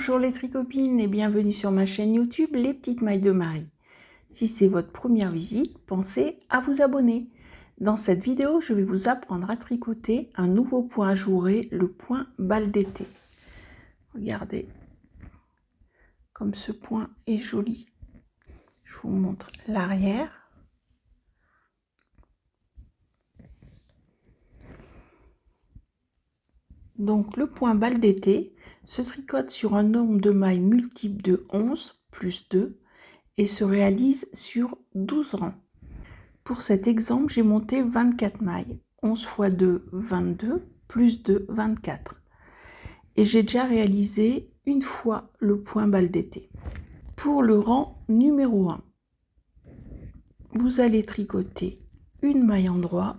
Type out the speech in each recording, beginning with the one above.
Bonjour les tricopines et bienvenue sur ma chaîne YouTube Les Petites Mailles de Marie. Si c'est votre première visite, pensez à vous abonner. Dans cette vidéo, je vais vous apprendre à tricoter un nouveau point ajouré, le point balle d'été. Regardez, comme ce point est joli. Je vous montre l'arrière. Donc le point balle d'été se tricote sur un nombre de mailles multiple de 11 plus 2 et se réalise sur 12 rangs. Pour cet exemple, j'ai monté 24 mailles. 11 x 2, 22, plus 2, 24. Et j'ai déjà réalisé une fois le point balle d'été. Pour le rang numéro 1, vous allez tricoter une maille endroit,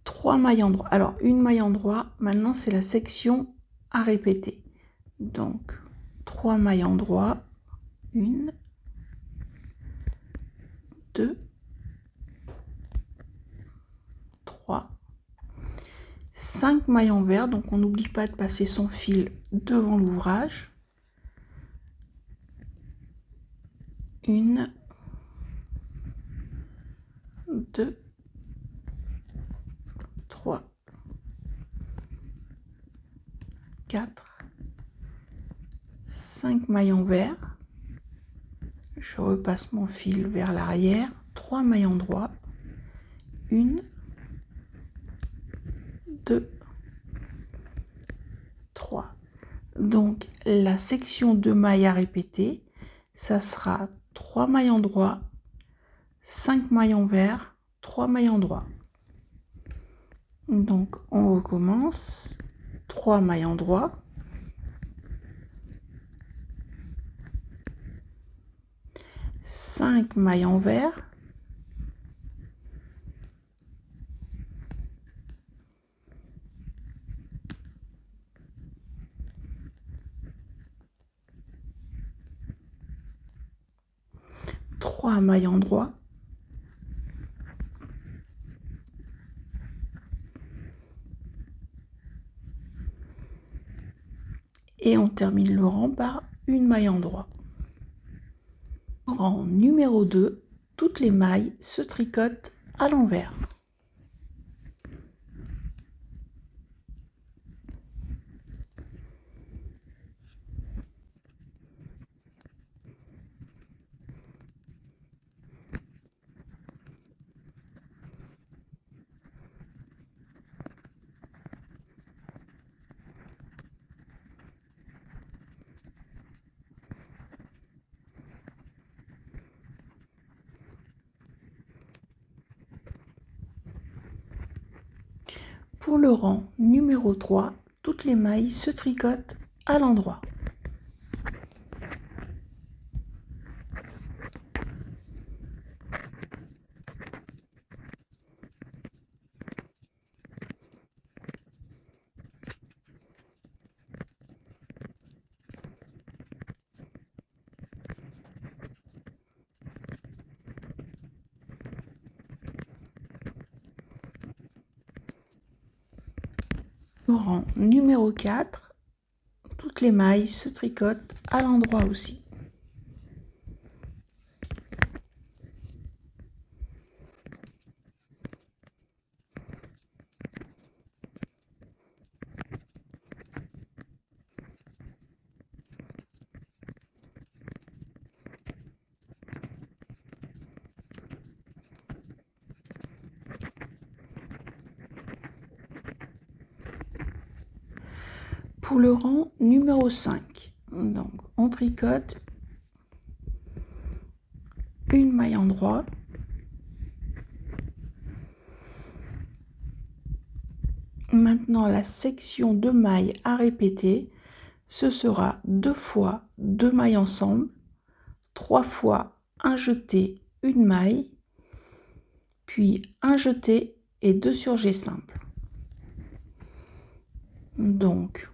3 mailles endroit. Alors, une maille endroit, maintenant c'est la section à répéter. Donc, 3 mailles endroit, 1, 2, 3, 5 mailles envers, donc on n'oublie pas de passer son fil devant l'ouvrage. 1, 2, 3, 4, 5 mailles envers. Je repasse mon fil vers l'arrière, 3 mailles endroit, 1, 2, 3. Donc la section de mailles à répéter, ça sera 3 mailles endroit, 5 mailles envers, 3 mailles endroit. Donc on recommence, 3 mailles endroit, 5 mailles envers, 3 mailles endroit, et on termine le rang par une maille endroit. Rang numéro 2, toutes les mailles se tricotent à l'envers. Pour le rang numéro 3, toutes les mailles se tricotent à l'endroit. Au rang numéro 4, toutes les mailles se tricotent à l'endroit aussi. Pour le rang numéro 5, donc on tricote une maille endroit, maintenant la section de mailles à répéter, ce sera 2 fois 2 mailles ensemble, 3 fois un jeté, une maille, puis un jeté et 2 surjets simples. Donc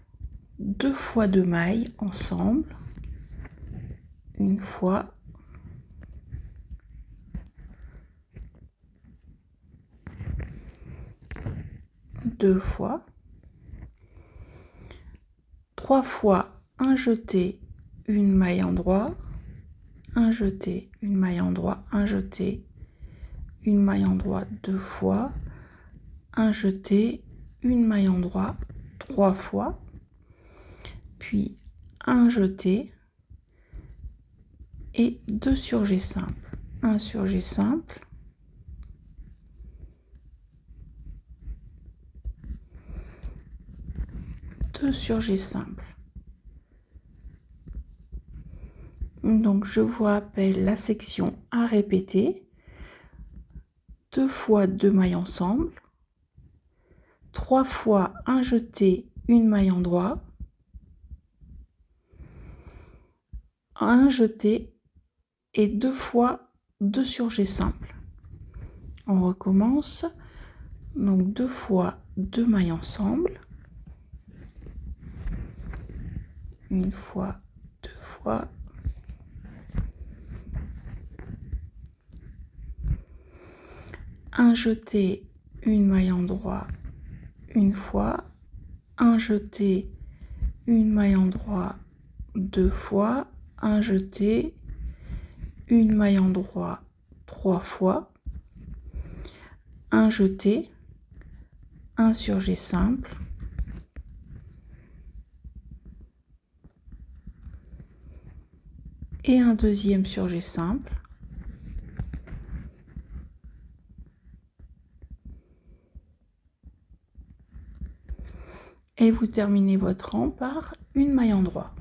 2 fois 2 mailles ensemble, une fois, deux fois, 3 fois un jeté, une maille endroit, un jeté, une maille endroit, un jeté, une maille endroit 2 fois, un jeté, une maille endroit 3 fois, puis un jeté et 2 surgés simples. Un surgé simple, deux surgés simples. Donc je vous rappelle la section à répéter. 2 fois 2 mailles ensemble, 3 fois un jeté, une maille endroit, un jeté et 2 fois 2 surgés simples. On recommence. Donc 2 fois 2 mailles ensemble, une fois, 2 fois, un jeté, une maille endroit, une fois, un jeté, une maille endroit 2 fois, un jeté, une maille endroit 3 fois, un jeté, un surgé simple, et un deuxième surgé simple, et vous terminez votre rang par une maille endroit.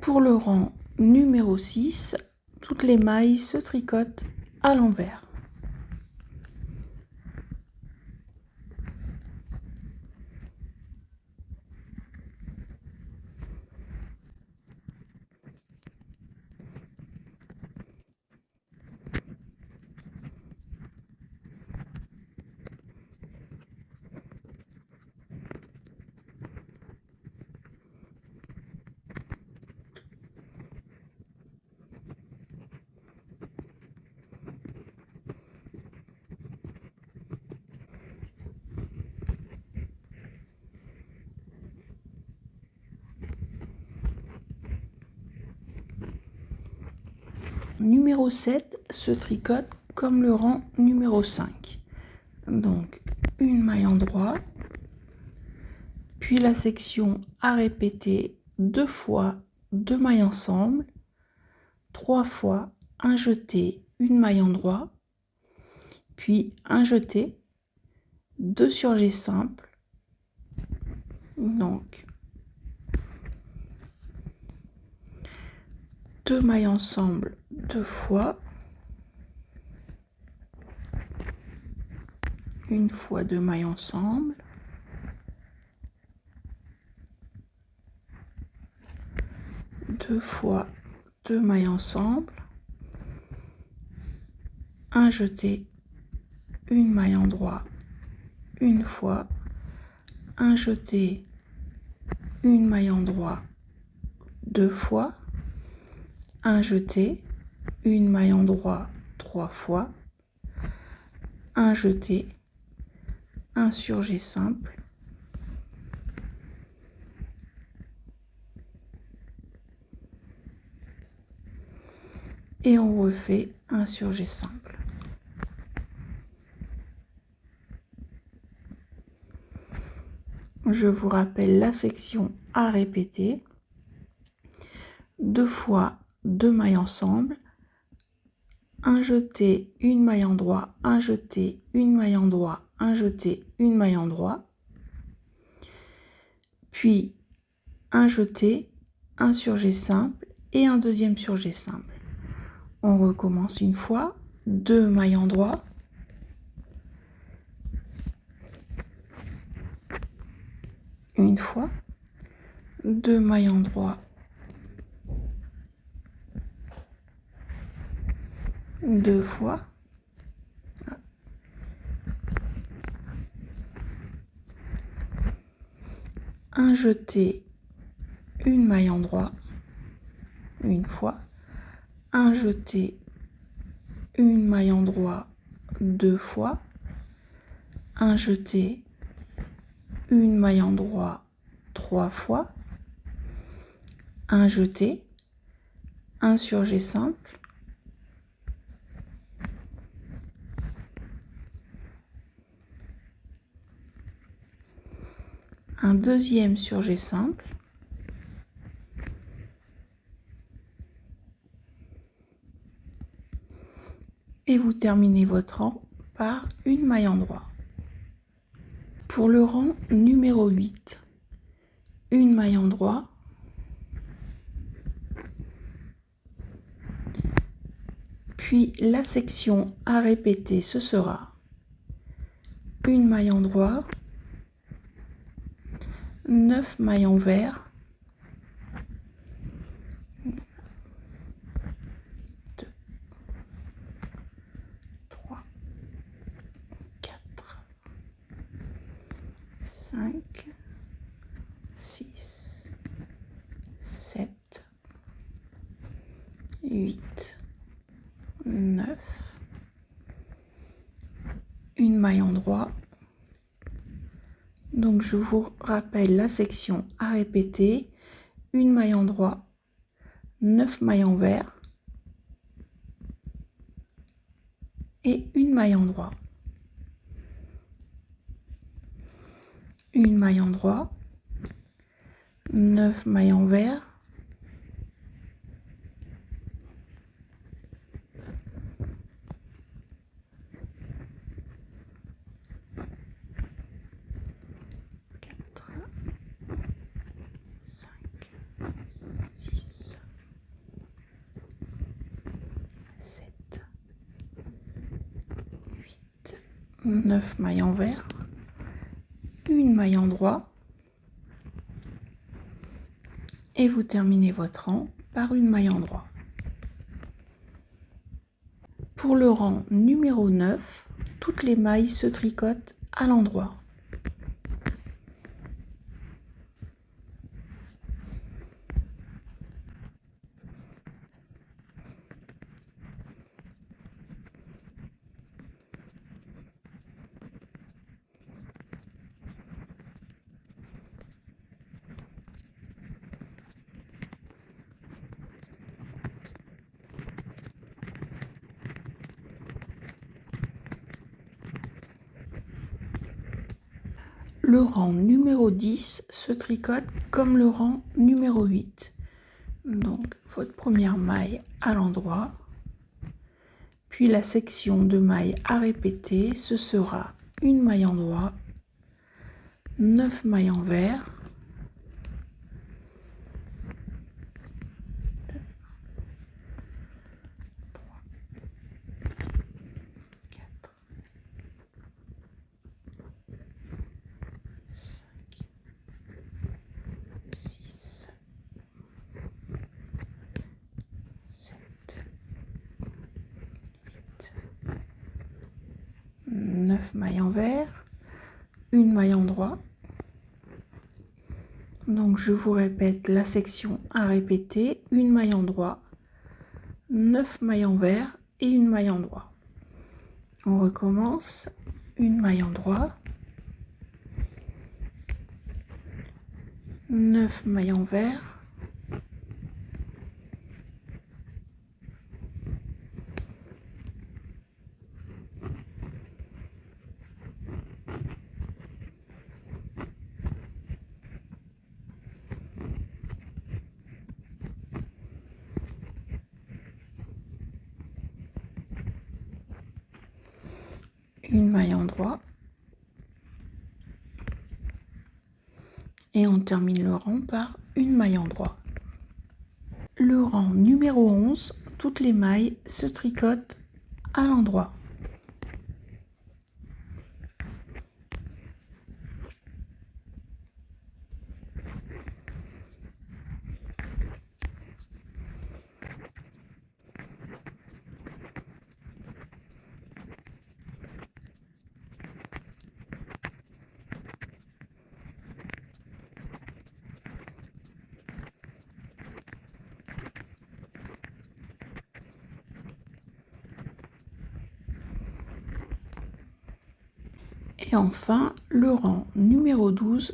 Pour le rang numéro 6, toutes les mailles se tricotent à l'envers. Numéro 7 se tricote comme le rang numéro 5. Donc une maille endroit, puis la section à répéter 2 fois 2 mailles ensemble, 3 fois un jeté, une maille endroit, puis un jeté, 2 surgés simples. Donc 2 mailles ensemble 2 fois, une fois 2 mailles ensemble, deux fois 2 mailles ensemble, un jeté, une maille endroit, une fois, un jeté, une maille endroit, 2 fois, un jeté, une maille endroit 3 fois, un jeté, un surgé simple, et on refait un surgé simple. Je vous rappelle la section à répéter. 2 fois 2 mailles ensemble, un jeté, une maille endroit, un jeté, une maille endroit, un jeté, une maille endroit, puis un jeté, un surgé simple et un deuxième surgé simple. On recommence une fois, 2 mailles endroit, une fois, 2 mailles endroit, deux fois, un jeté, une maille endroit, une fois, un jeté, une maille endroit, deux fois, un jeté, une maille endroit, 3 fois, un jeté, un sur G simple, un deuxième sur G simple, et vous terminez votre rang par une maille en droit. Pour le rang numéro 8, une maille en droit, puis la section à répéter, ce sera une maille en droit, 9 mailles en vert, 2, 3, 4, 5, 6, 7, 8, 9, une maille en droit. Donc je vous rappelle la section à répéter, une maille en droit, 9 mailles en vert et une maille en droit. Une maille en droit, 9 mailles en vert, neuf mailles en vert, une maille en droit, et vous terminez votre rang par une maille en droit. Pour le rang numéro 9, toutes les mailles se tricotent à l'endroit. Le rang numéro 10 se tricote comme le rang numéro 8. Donc votre première maille à l'endroit, puis la section de mailles à répéter, ce sera une maille en droit, 9 mailles en vert, 9 mailles en vert, une maille en droit. Donc je vous répète la section à répéter, une maille en droit, 9 mailles en vert et une maille en droit. On recommence, une maille en droit, 9 mailles en vert, une maille en droit, et on termine le rang par une maille en droit. Le rang numéro 11, toutes les mailles se tricotent à l'endroit. Et enfin, le rang numéro 12,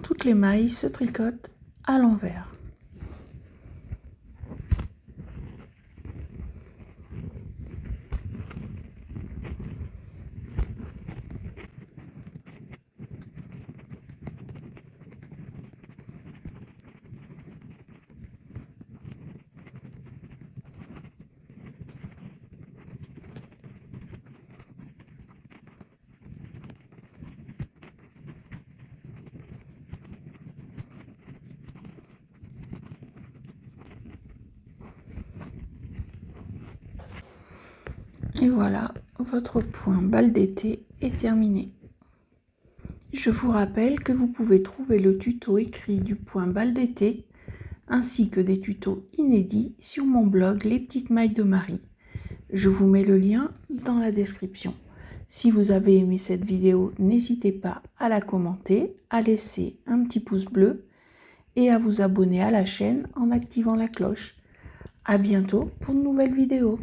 toutes toutes les mailles se tricotent à l'envers. Et voilà, votre point bal d'été est terminé. Je vous rappelle que vous pouvez trouver le tuto écrit du point bal d'été ainsi que des tutos inédits sur mon blog Les Petites Mailles de Marie. Je vous mets le lien dans la description. Si vous avez aimé cette vidéo, n'hésitez pas à la commenter, à laisser un petit pouce bleu et à vous abonner à la chaîne en activant la cloche. À bientôt pour de nouvelles vidéos.